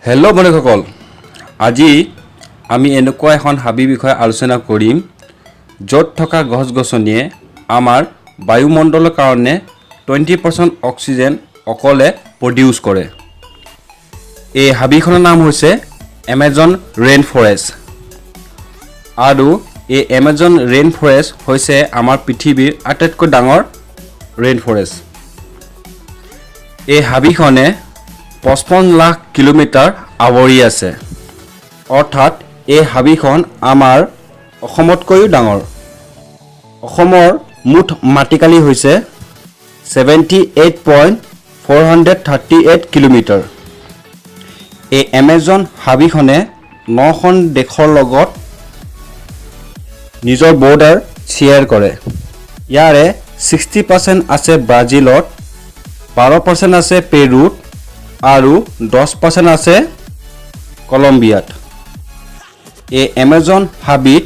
Hello' বন্ধুসকল, আজি আমি এনেকুৱা এখন হাবি বিষয়ে আলোচনা কৰিম য'ত থকা গছ-গছনিয়ে আমাৰ বায়ুমণ্ডলৰ কাৰণে 20% অক্সিজেন অকলে প্ৰডিউচ কৰে। এই হাবিখনৰ নাম হৈছে এমাজন ৰেইন ফৰেষ্ট আৰু এই এমাজন ৰেইন ফৰেষ্ট হৈছে আমাৰ পৃথিৱীৰ আটাইতকৈ ডাঙৰ ৰেইন ফৰেষ্ট। এই হাবিখনে 55 লাখ কিলোমিটাৰ আৱৰি আছে, অৰ্থাৎ এই হাবিখন আমাৰ অসমতকৈও ডাঙৰ। অসমৰ মুঠ মাটিকালি হৈছে 78.438 কিলোমিটাৰ। এই এমাজন হাবিখনে 9খন দেশৰ লগত নিজৰ বৰ্ডাৰ শ্বেয়াৰ কৰে। ইয়াৰে 60% আছে ব্ৰাজিলত, 12% আছে পেৰুত আৰু 10% আছে কলম্বিয়াত। এই এমাজন হাবিত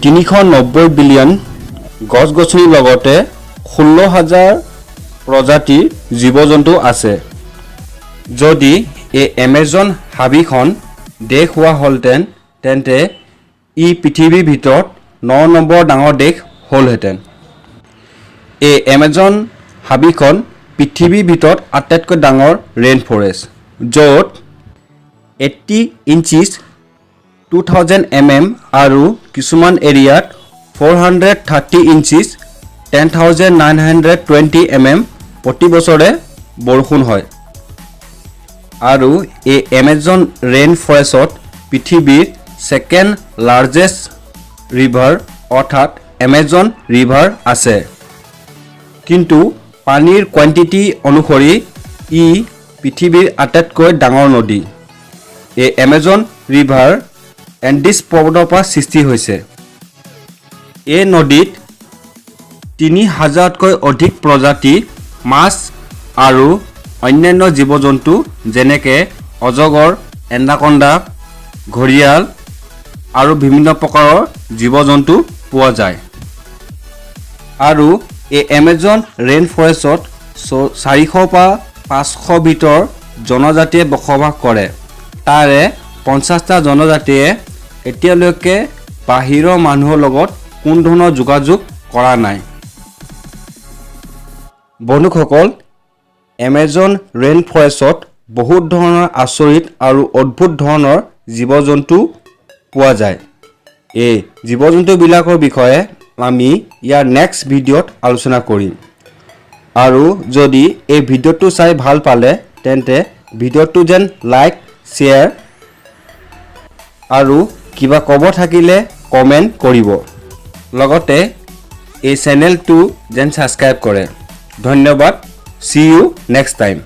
390 বিলিয়ন গছ-গছনিৰ লগতে 16,000 প্ৰজাতিৰ জীৱ-জন্তু আছে। যদি এই এমাজন হাবিখন দেশ হোৱা হ'লহেঁতেন তেন্তে ই পৃথিৱীৰ ভিতৰত 9 নম্বৰ ডাঙৰ দেশ হ'লহেঁতেন। এই এমাজন হাবিখন পৃথিৱীৰ ভিতৰত আটাইতকৈ ডাঙৰ ৰেইন ফৰেষ্ট, য'ত 80 ইঞ্চিছ 2000 mm আৰু কিছুমান এৰিয়াত 430 ইঞ্চিছ 10,920 mm প্ৰতি বছৰে বৰষুণ হয়। আৰু এই এমাজন ৰেইন ফৰেষ্টত পৃথিৱীৰ ছেকেণ্ড লাৰ্জেষ্ট ৰিভাৰ অৰ্থাৎ এমাজন ৰিভাৰ আছে, কিন্তু পানীৰ কোৱান্টিটি অনুসৰি ই পৃথিৱীৰ আটাইতকৈ ডাঙৰ নদী। এই এমাজন ৰিভাৰ এণ্ডিছ পৰ্বতৰ পৰা সৃষ্টি হৈছে। এই নদীত 3,000তকৈ অধিক প্ৰজাতি মাছ আৰু অন্যান্য জীৱ-জন্তু যেনেকৈ অজগৰ, এনাকণ্ডা, ঘৰিয়াল আৰু বিভিন্ন প্ৰকাৰৰ জীৱ-জন্তু পোৱা যায়। আৰু এই এমাজন ৰেইন ফৰেষ্টত 400 পৰা 500 ভিতৰ জনজাতিয়ে বসবাস কৰে। তাৰে 50টা জনজাতিয়ে এতিয়ালৈকে বাহিৰৰ মানুহৰ লগত কোনো ধৰণৰ যোগাযোগ কৰা নাই। বন্ধুসকল, এমাজন ৰেইন ফৰেষ্টত বহুত ধৰণৰ আচৰিত আৰু অদ্ভুত ধৰণৰ জীৱ-জন্তু পোৱা যায়। এই জীৱ-জন্তুবিলাকৰ বিষয়ে আমি ইয়াৰ নেক্সট ভিডিঅ'ত আলোচনা কৰিম। আৰু যদি এই ভিডিঅ'টো চাই ভাল পালে তেন্তে ভিডিঅ'টো যেন লাইক, শ্বেয়াৰ আৰু কিবা ক'ব থাকিলে কমেণ্ট কৰিব। লগতে এই চেনেলটো যেন ছাবস্ক্ৰাইব কৰে। ধন্যবাদ। See you next time.